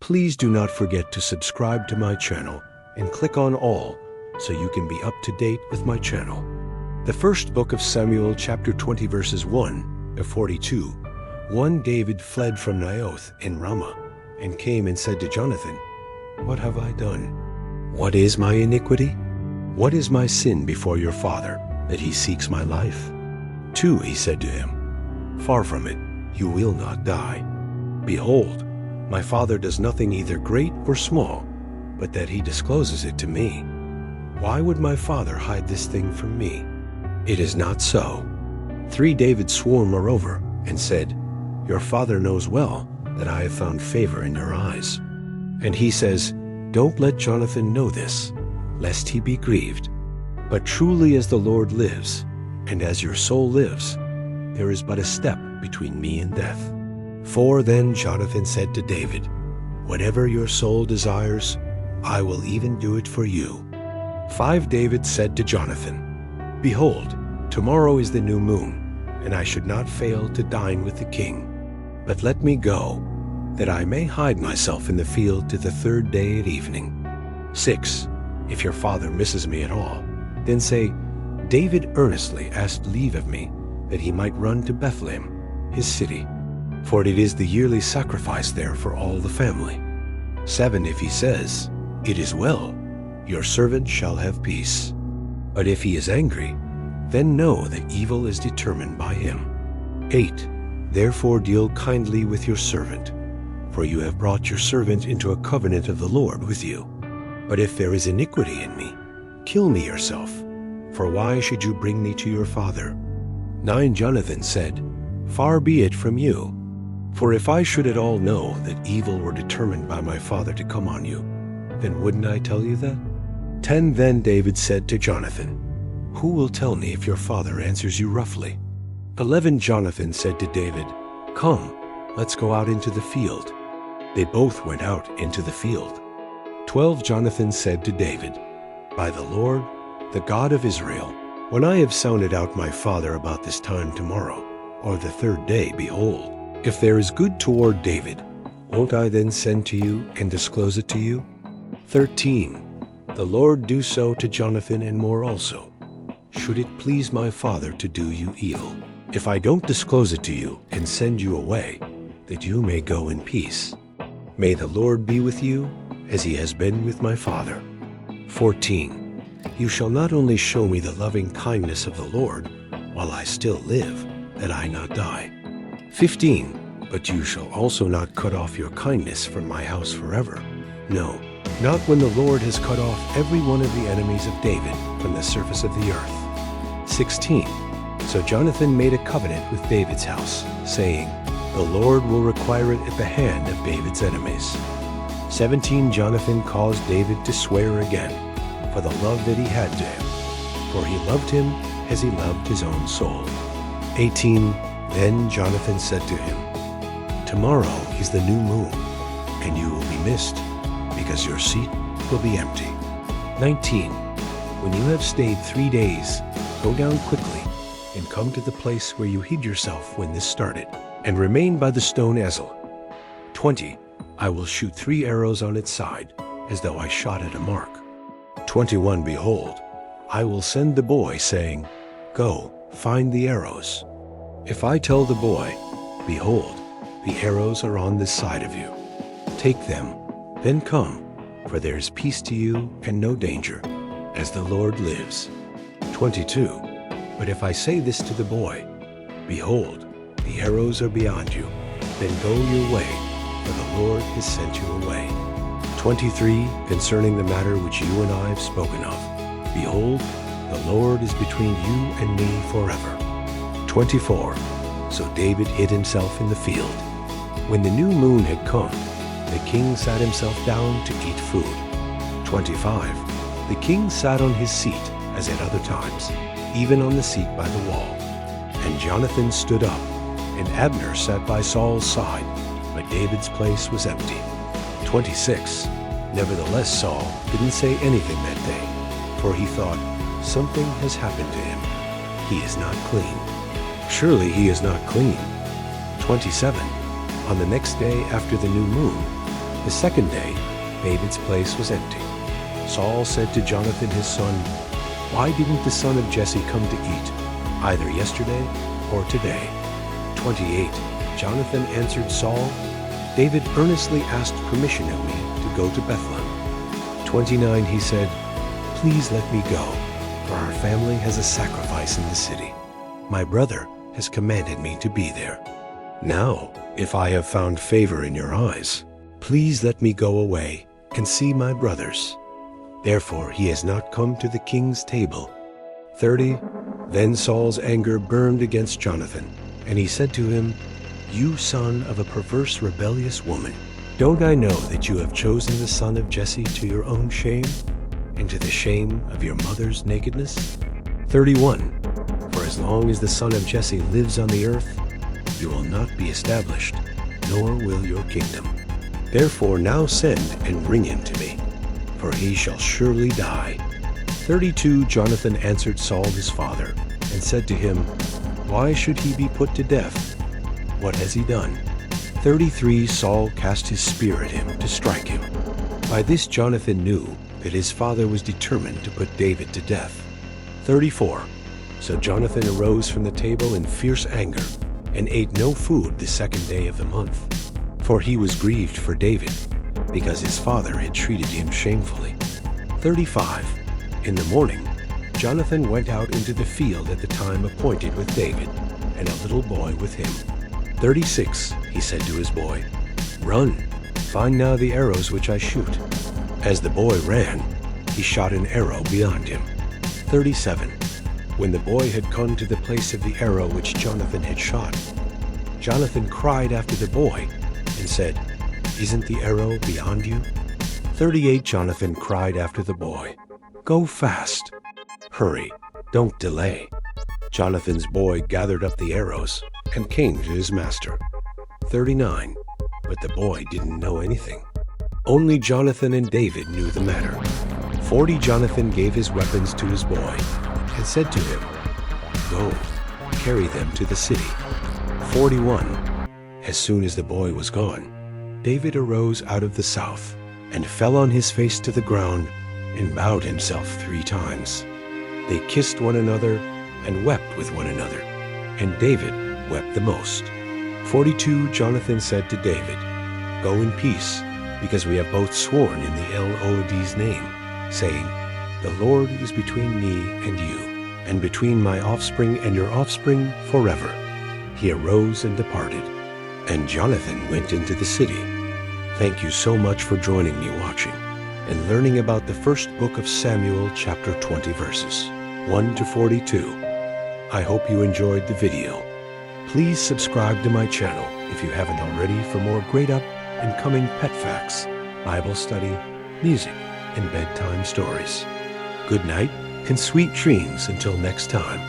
Please do not forget to subscribe to my channel and click on all so you can be up to date with my channel. The first book of Samuel, chapter 20, verses 1 to 42. 1 David fled from Naioth in Ramah and came and said to Jonathan, "What have I done? What is my iniquity? What is my sin before your father, that he seeks my life?" 2 He said to him, "Far from it, you will not die. Behold, my father does nothing either great or small, but that he discloses it to me. Why would my father hide this thing from me? It is not so." 3 David swore moreover and said, "Your father knows well that I have found favor in your eyes." And he says, "Don't let Jonathan know this, lest he be grieved. But truly as the Lord lives, and as your soul lives, there is but a step between me and death." 4 Then Jonathan said to David, "Whatever your soul desires, I will even do it for you." 5 David said to Jonathan, "Behold, tomorrow is the new moon, and I should not fail to dine with the king. But let me go, that I may hide myself in the field to the 3rd day at evening. 6 If your father misses me at all, then say, 'David earnestly asked leave of me, that he might run to Bethlehem, his city, for it is the yearly sacrifice there for all the family.' 7 If he says, 'It is well, your servant shall have peace.' But if he is angry, then know that evil is determined by him. 8 Therefore deal kindly with your servant, for you have brought your servant into a covenant of the Lord with you. But if there is iniquity in me, kill me yourself, for why should you bring me to your father?" 9 Jonathan said, "Far be it from you, for if I should at all know that evil were determined by my father to come on you, then wouldn't I tell you that?" 10 Then David said to Jonathan, "Who will tell me if your father answers you roughly?" 11 Jonathan said to David, "Come, let's go out into the field." They both went out into the field. 12 Jonathan said to David, "By the Lord, the God of Israel, when I have sounded out my father about this time tomorrow, or the 3rd day, behold, if there is good toward David, won't I then send to you and disclose it to you?" 13 The Lord do so to Jonathan and more also, should it please my father to do you evil, if I don't disclose it to you and send you away, that you may go in peace. May the Lord be with you, as he has been with my father. 14 You shall not only show me the loving kindness of the Lord, while I still live, that I not die. 15 But you shall also not cut off your kindness from my house forever. No, not when the Lord has cut off every one of the enemies of David from the surface of the earth. 16 So Jonathan made a covenant with David's house, saying, "The Lord will require it at the hand of David's enemies." 17 Jonathan caused David to swear again, for the love that he had to him, for he loved him as he loved his own soul. 18 Then Jonathan said to him, "Tomorrow is the new moon, and you will be missed, because your seat will be empty." 19 When you have stayed 3 days, go down quickly, and come to the place where you hid yourself when this started, and remain by the stone Ezel. 20 I will shoot 3 arrows on its side, as though I shot at a mark. 21 Behold, I will send the boy, saying, 'Go, find the arrows.' If I tell the boy, 'Behold, the arrows are on this side of you. Take them, then come, for there is peace to you and no danger, as the Lord lives.' 22 But if I say this to the boy, 'Behold, the arrows are beyond you,' then go your way, for the Lord has sent you away." 23 Concerning the matter which you and I have spoken of, behold, the Lord is between you and me forever. 24 So David hid himself in the field. When the new moon had come, the king sat himself down to eat food. 25 The king sat on his seat, as at other times, even on the seat by the wall. And Jonathan stood up, and Abner sat by Saul's side, but David's place was empty. 26 Nevertheless Saul didn't say anything that day, for he thought, "Something has happened to him. He is not clean. Surely he is not clean." 27 On the next day after the new moon, The second day, David's place was empty. Saul said to Jonathan his son, "Why didn't the son of Jesse come to eat, either yesterday or today?" 28. Jonathan answered Saul, "David earnestly asked permission of me to go to Bethlehem." 29. He said, "Please let me go, for our family has a sacrifice in the city. My brother has commanded me to be there. Now, if I have found favor in your eyes, please let me go away and see my brothers." Therefore he has not come to the king's table. 30. Then Saul's anger burned against Jonathan, and he said to him, "You son of a perverse, rebellious woman, don't I know that you have chosen the son of Jesse to your own shame, and to the shame of your mother's nakedness?" 31. For as long as the son of Jesse lives on the earth, you will not be established, nor will your kingdom. Therefore now send and bring him to me, for he shall surely die. 32. Jonathan answered Saul his father, and said to him, "Why should he be put to death? What has he done?" 33. Saul cast his spear at him to strike him. By this Jonathan knew that his father was determined to put David to death. 34. So Jonathan arose from the table in fierce anger, and ate no food the second day of the month, for he was grieved for David, because his father had treated him shamefully. 35. In the morning, Jonathan went out into the field at the time appointed with David, and a little boy with him. 36. He said to his boy, "Run, find now the arrows which I shoot." As the boy ran, he shot an arrow beyond him. 37. When the boy had come to the place of the arrow which Jonathan had shot, Jonathan cried after the boy and said, "Isn't the arrow beyond you?" 38. Jonathan cried after the boy, "Go fast. Hurry, don't delay." Jonathan's boy gathered up the arrows and came to his master. 39. But the boy didn't know anything. Only Jonathan and David knew the matter. 40. Jonathan gave his weapons to his boy and said to him, "Go, carry them to the city." 41. As soon as the boy was gone, David arose out of the south and fell on his face to the ground and bowed himself 3 times. They kissed one another and wept with one another, and David wept the most. 42. Jonathan said to David, "Go in peace, because we have both sworn in the Lord's name, saying, 'The Lord is between me and you, and between my offspring and your offspring forever.'" He arose and departed, and Jonathan went into the city. Thank you so much for joining me watching and learning about the first book of Samuel, chapter 20, verses 1 to 42. I hope you enjoyed the video. Please subscribe to my channel if you haven't already for more great up and coming pet facts, Bible study, music, and bedtime stories. Good night and sweet dreams until next time.